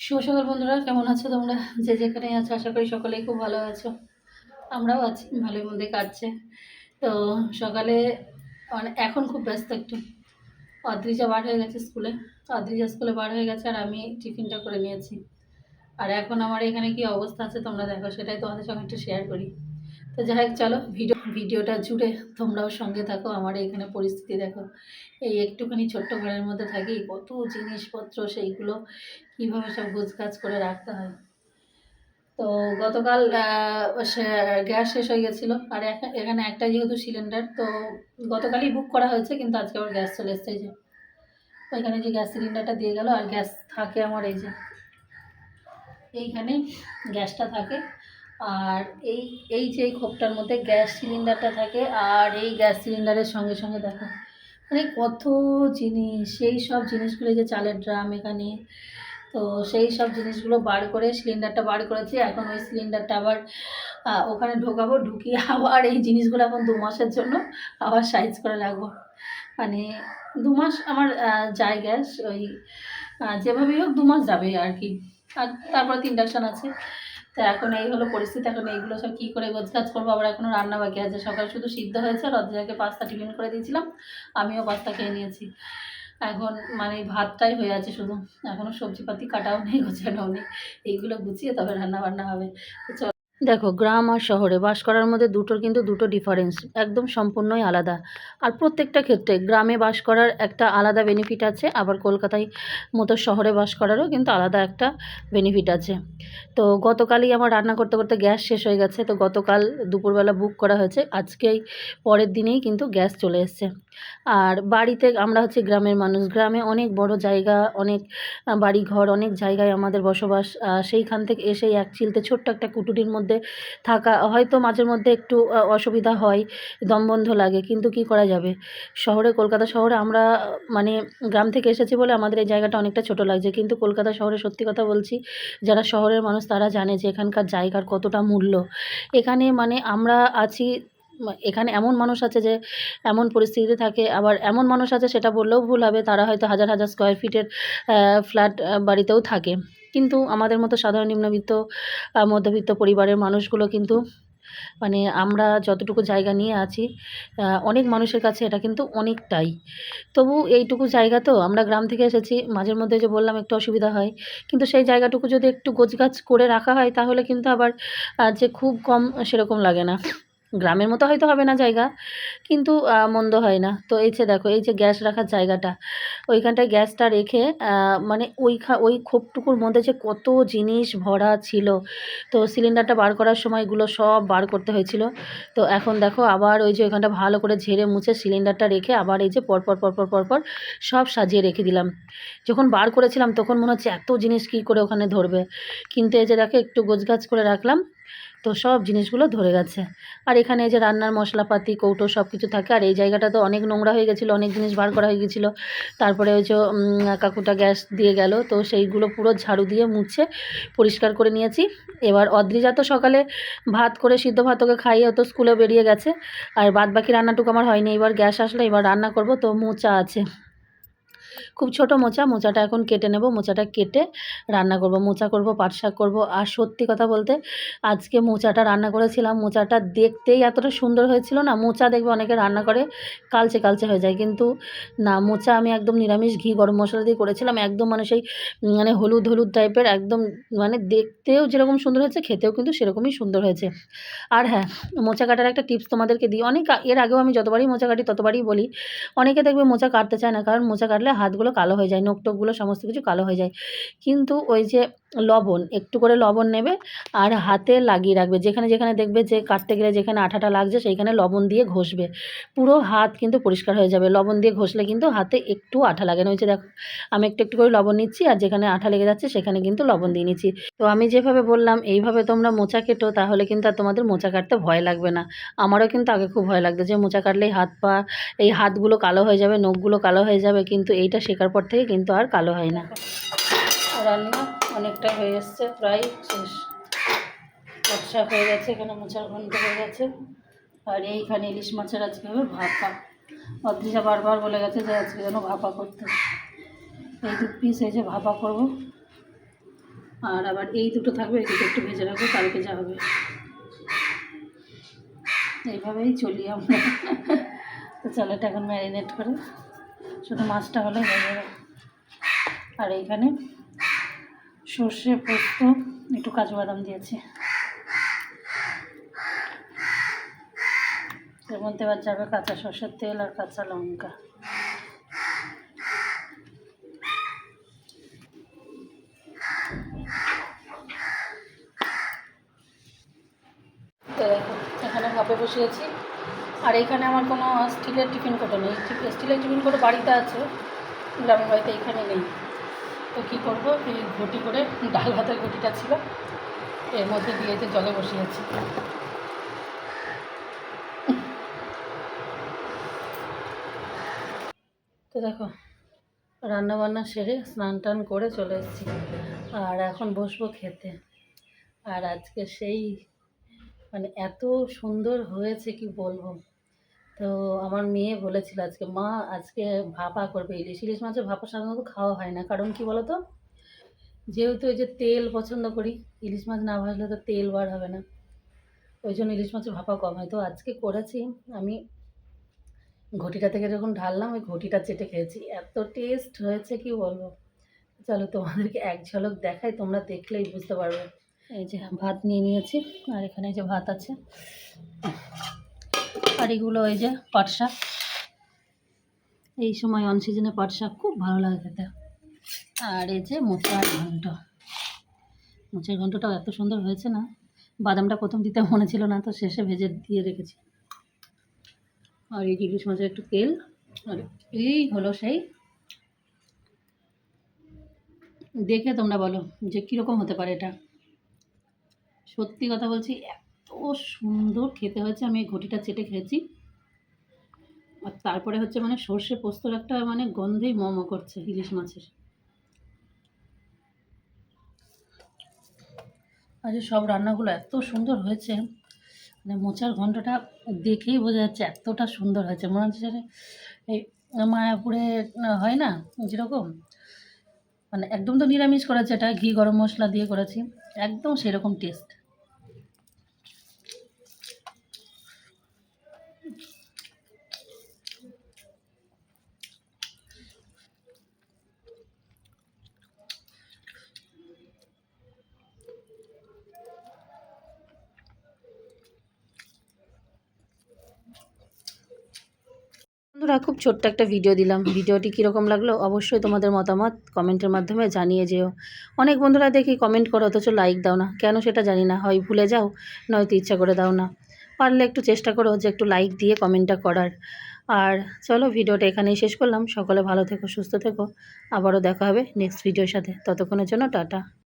শুভ সকাল বন্ধুরা, কেমন আছো তোমরা? যে যেখানে আছো আশা করি সকলেই খুব ভালো আছো। আমরাও আছি, ভালোই মন্দে কাটছে। তো সকালে এখন খুব ব্যস্ত একটু। অদ্রিজা বার হয়ে গেছে স্কুলে, অদ্রিজা স্কুলে বার হয়ে গেছে আর আমি টিফিনটা করে নিয়েছি। আর এখন আমার এখানে কি অবস্থা আছে তোমরা দেখো, সেটাই তোমাদের সঙ্গে একটু শেয়ার করি। তো যাই হোক, চলো ভিডিওটা জুড়ে তোমরাও সঙ্গে থাকো। আমার এখানে পরিস্থিতি দেখো, এই একটুখানি ছোট্ট ঘরের মধ্যে থাকি, কত জিনিসপত্র সেইগুলো কীভাবে সব গোছগাছ করে রাখতে হয়। তো গতকাল গ্যাস শেষ হয়ে গেছিলো, আর এখানে একটা যেহেতু সিলিন্ডার, তো গতকালই বুক করা হয়েছে, কিন্তু আজকে আবার গ্যাস চলে এসছে। এই যে ওইখানে যে গ্যাস সিলিন্ডারটা দিয়ে গেল, আর গ্যাস থাকে আমার এই যে এইখানে গ্যাসটা থাকে, আর এই এই যে এই খোপটার মধ্যে গ্যাস সিলিন্ডারটা থাকে, আর এই গ্যাস সিলিন্ডারের সঙ্গে সঙ্গে দেখো মানে কত জিনিস, সেই সব জিনিসগুলো, যে চালের ড্রাম এখানে, তো সেই সব জিনিসগুলো বার করে সিলিন্ডারটা বার করেছি। এখন ওই সিলিন্ডারটা আবার ওখানে ঢোকাবো, ঢুকিয়ে আবার এই জিনিসগুলো এখন 2 মাসের জন্য আবার সাইজ করে রাখবো। মানে 2 মাস আমার যায় গ্যাস, ওই যেভাবেই হোক 2 মাস যাবে আর কি। আর তারপরে তো ইন্ডাকশান আছে। তো এখন এই হলো পরিস্থিতি। এখন এইগুলো সব কী করে গোছগাছ করবো, আবার এখনও রান্না বাকি আছে। সকাল শুধু সিদ্ধ হয়েছে, রদ্রিজাকে পাস্তা টিফিন করে দিয়েছিলাম, আমিও পাস্তা খেয়ে নিয়েছি। এখন মানে ভাতটাই হয়ে আছে শুধু, এখনও সবজিপাতি কাটাও নেই, গোছানোও নেই। এইগুলো গুছিয়ে তবে রান্না বান্না হবে। তো দেখো, গ্রাম আর শহরে বাস করার মধ্যে দুটোর কিন্তু দুটো ডিফারেন্স, একদম সম্পূর্ণই আলাদা। আর প্রত্যেকটা ক্ষেত্রে গ্রামে বাস করার একটা আলাদা বেনিফিট আছে, আবার কলকাতায় মতো শহরে বাস করারও কিন্তু আলাদা একটা বেনিফিট আছে। তো গতকালই আমার রান্না করতে করতে গ্যাস শেষ হয়ে গেছে, তো গতকাল দুপুরবেলা বুক করা হয়েছে, আজকেই পরের দিনেই কিন্তু গ্যাস চলে এসছে। আর বাড়িতে আমরা হচ্ছে গ্রামের মানুষ, গ্রামে অনেক বড় জায়গা, অনেক বাড়ি ঘর, অনেক জায়গায় আমাদের বসবাস। সেইখান থেকে এসেই এক চিলতে ছোট্ট একটা কুটুরির মধ্যে থাকা হয়তো মাঝের মধ্যে একটু অসুবিধা হয়, দমবন্ধ লাগে, কিন্তু কি করা যাবে। শহরে, কলকাতা শহরে আমরা মানে গ্রাম থেকে এসেছি বলে আমাদের এই জায়গাটা অনেকটা ছোট লাগছে, কিন্তু কলকাতা শহরে সত্যি কথা বলছি, যারা শহরের মানুষ তারা জানে যে এখানকার জায়গার কতটা মূল্য। এখানে মানে আমরা আছি, এখানে এমন মানুষ আছে যে এমন পরিস্থিতিতে থাকে, আবার এমন মানুষ আছে, সেটা বললেও ভুল হবে, তারা হয়তো হাজার হাজার স্কোয়ার ফিটের ফ্ল্যাট বাড়িতেও থাকে। কিন্তু আমাদের মতো সাধারণ নিম্নবিত্ত মধ্যবিত্ত পরিবারের মানুষগুলো কিন্তু মানে আমরা যতটুকু জায়গা নিয়ে আছি, অনেক মানুষের কাছে এটা কিন্তু অনেকটাই। তবু এইটুকু জায়গা, তো আমরা গ্রাম থেকে এসেছি, মাঝের মধ্যে যে বললাম একটু অসুবিধা হয়, কিন্তু সেই জায়গাটুকু যদি একটু গোছগাছ করে রাখা হয় তাহলে কিন্তু আবার যে খুব কম সেরকম লাগে না। গ্রামের মতো হয়তো হবে না জায়গা, কিন্তু মন্দ হয় না। তো এই যে দেখো, এই যে গ্যাস রাখার জায়গাটা, ওইখানটায় গ্যাসটা রেখে মানে ওই খোপটুকুর মধ্যে যে কত জিনিস ভরা ছিল, তো সিলিন্ডারটা বার করার সময় এগুলো সব বার করতে হয়েছিল। তো এখন দেখো আবার ওই যে ওইখানটা ভালো করে ঝেড়ে মুছে সিলিন্ডারটা রেখে আবার এই যে পরপর পরপর পরপর সব সাজিয়ে রেখে দিলাম। যখন বার করেছিলাম তখন মনে হচ্ছে এত জিনিস কী করে ওখানে ধরবে, কিন্তু এই যে দেখো একটু গোছগাছ করে রাখলাম, তো সব জিনিসগুলো ধরে গেছে। আর এখানে এই যে রান্নার মশলাপাতি, কৌটো সব কিছু থাকে। আর এই জায়গাটা তো অনেক নোংরা হয়ে গেছিলো, অনেক জিনিস বার করা হয়ে গেছিলো। তারপরে ওই যে কাকুটা গ্যাস দিয়ে গেল, তো সেইগুলো পুরো ঝাড়ু দিয়ে মুছে পরিষ্কার করে নিয়েছি। এবার অদ্রিজা তো সকালে ভাত করে, সিদ্ধ ভাত ওকে খাইয়ে ও তো স্কুলে বেরিয়ে গেছে, আর বাদ বাকি রান্নাটুকু আমার হয়নি। এবার গ্যাস আসলে এবার রান্না করব। তো মোচা আছে, খুব ছোট মোচা, মোচাটা এখন কেটে নেব, মোচাটা কেটে রান্না করব, মোচা করব, পাট শাক করব। আর সত্যি কথা বলতে আজকে মোচাটা রান্না করেছিলাম, মোচাটা দেখতেই এতটা সুন্দর হয়েছিল না। মোচা দেখবে অনেকে রান্না করে কালচে কালচে হয়ে যায়, কিন্তু না, মোচা আমি একদম নিরামিষ ঘি গরম মশলা দিয়ে করেছিলাম, একদম মানে সেই মানে হলুদ হলুদ টাইপের, একদম মানে দেখতেও যেরকম সুন্দর হয়েছে খেতেও কিন্তু সেরকমই সুন্দর হয়েছে। আর হ্যাঁ, মোচা কাটার একটা টিপস তোমাদেরকে দিই, অনেক এর আগেও আমি যতবারই মোচা কাটি ততবারই বলি, অনেকে দেখবে মোচা কাটতে চায় না, কারণ মোচা কাটলে হাতগুলো কালো হয়ে যায়, নখ টখগুলো সমস্ত কিছু কালো হয়ে যায়। কিন্তু ওই যে লবণ, একটু করে লবণ নেবে আর হাতে লাগিয়ে রাখবে, যেখানে যেখানে দেখবে যে কাটতে গেলে যেখানে আঠাটা লাগছে সেইখানে লবণ দিয়ে ঘষবে, পুরো হাত কিন্তু পরিষ্কার হয়ে যাবে। লবণ দিয়ে ঘষলে কিন্তু হাতে একটু আঠা লাগে না। ওই যে দেখো, আমি একটু একটু করে লবণ নিচ্ছি, আর যেখানে আঠা লেগে যাচ্ছে সেখানে কিন্তু লবণ দিয়ে নিচ্ছি। তো আমি যেভাবে বললাম এইভাবে তোমরা মোচা কেটো, তাহলে কিন্তু আর তোমাদের মোচা কাটতে ভয় লাগবে না। আমারও কিন্তু আগে খুব ভয় লাগতো যে মোচা কাটলেই হাত পা, এই হাতগুলো কালো হয়ে যাবে, নখগুলো কালো হয়ে যাবে, কিন্তু এইটা শেখার পর থেকে কিন্তু আর কালো হয় না। রান্না অনেকটা হয়ে এসছে, প্রায় শেষ। পাট শাক হয়ে গেছে, এখানে মোচার ঘন্ট হয়ে গেছে, আর এইখানে ইলিশ মাছের আজকে হবে ভাপা। অদ্রিজা বারবার বলে গেছে যে আজকে যেন ভাপা করতে, এই 2 পিস এই যে ভাপা করবো। আর আবার এই দুটো থাকবে, এই দুটো একটু ভেজে রাখবো, কালকে যা হবে। এইভাবেই চলি আমরা। তো চলো এটা এখন ম্যারিনেট করে, শুধু মাছটা হলে হয়ে যাবে। আর এইখানে সর্ষে, পোস্ত, একটু কাজু বাদাম দিয়েছি। এর মধ্যে এবার যাবে কাঁচা সর্ষের তেল আর কাঁচা লঙ্কা। তো দেখো এখানে ভাপে বসিয়েছি। আর এইখানে আমার কোনো স্টিলের টিফিন কোটো নেই। স্টিলের টিফিন কোটো বাড়িতে আছে, গ্রামের বাড়িতে, এইখানে নেই। তো কী করবো, এই ঘটি করে ডাল ভাতের ঘটিটা ছিল, এর মধ্যে দিয়েছে, জলে বসিয়েছি। তো দেখো রান্নাবান্না সেরে স্নান টান করে চলে এসেছি, আর এখন বসবো খেতে। আর আজকে সেই মানে এত সুন্দর হয়েছে কি বলবো। তো আমার মেয়ে বলেছিল আজকে, মা আজকে ভাপা করবে ইলিশ। ইলিশ মাছের ভাপা সাধারণত খাওয়া হয় না, কারণ কি বলো তো, যেহেতু ওই যে তেল পছন্দ করি, ইলিশ মাছ না ভাজলে তো তেল বার হবে না, ওই জন্য ইলিশ মাছের ভাপা কম হয়। তো আজকে করেছি আমি, ঘটিটা থেকে যখন ঢাললাম ওই ঘটিটা চেটে খেয়েছি, এত টেস্ট হয়েছে কি বলবো। চলো তোমাদেরকে এক ঝলক দেখাই, তোমরা দেখলেই বুঝতে পারবে। এই যে ভাত নিয়ে নিয়েছি, আর এখানে যে ভাত আছে, আর এগুলো ওই যে পাট শাক। এই সময় অন সিজনে পাট শাক খুব ভালো লাগে খেতে। আর এই যে মোচার ঘন্ট, মোচার ঘন্টটাও এত সুন্দর হয়েছে না, বাদামটা প্রথম দিতে মনে ছিল না, তো শেষে ভেজে দিয়ে রেখেছি। আর এই ইলিশ মাছের একটু তেল, আর এই হলো সেই। দেখে তোমরা বলো যে কীরকম হতে পারে এটা। সত্যি কথা বলছি, এত সুন্দর খেতে হয়েছে। আমি এই ঘটিটা চেটে খেয়েছি, আর তারপরে হচ্ছে মানে সর্ষে পোস্তর একটা মানে গন্ধেই ম করছে ইলিশ মাছের। আর যে সব রান্নাগুলো এত সুন্দর হয়েছে, মানে মোচার ঘন্টটা দেখেই বোঝা যাচ্ছে এতটা সুন্দর হয়েছে। মনে হচ্ছে যে এই মায়াপুরে হয় না যেরকম, মানে একদম তো নিরামিষ করেছে, এটা ঘি গরম মশলা দিয়ে করেছি, একদম সেরকম টেস্ট। বন্ধুরা, খুব ছোট্ট একটা ভিডিও দিলাম, ভিডিওটি কীরকম লাগলো অবশ্যই তোমাদের মতামত কমেন্টের মাধ্যমে জানিয়ে যেও। অনেক বন্ধুরা দেখি কমেন্ট করো অথচ লাইক দাও না, কেন সেটা জানি না, হয় ভুলে যাও নয়তো ইচ্ছা করে দাও না। পারলে একটু চেষ্টা করো যে একটু লাইক দিয়ে কমেন্টটা করার। আর চলো ভিডিওটা এখানেই শেষ করলাম। সকলে ভালো থেকো, সুস্থ থেকো, আবারও দেখা হবে নেক্সট ভিডিওর সাথে। ততক্ষণের জন্য টাটা।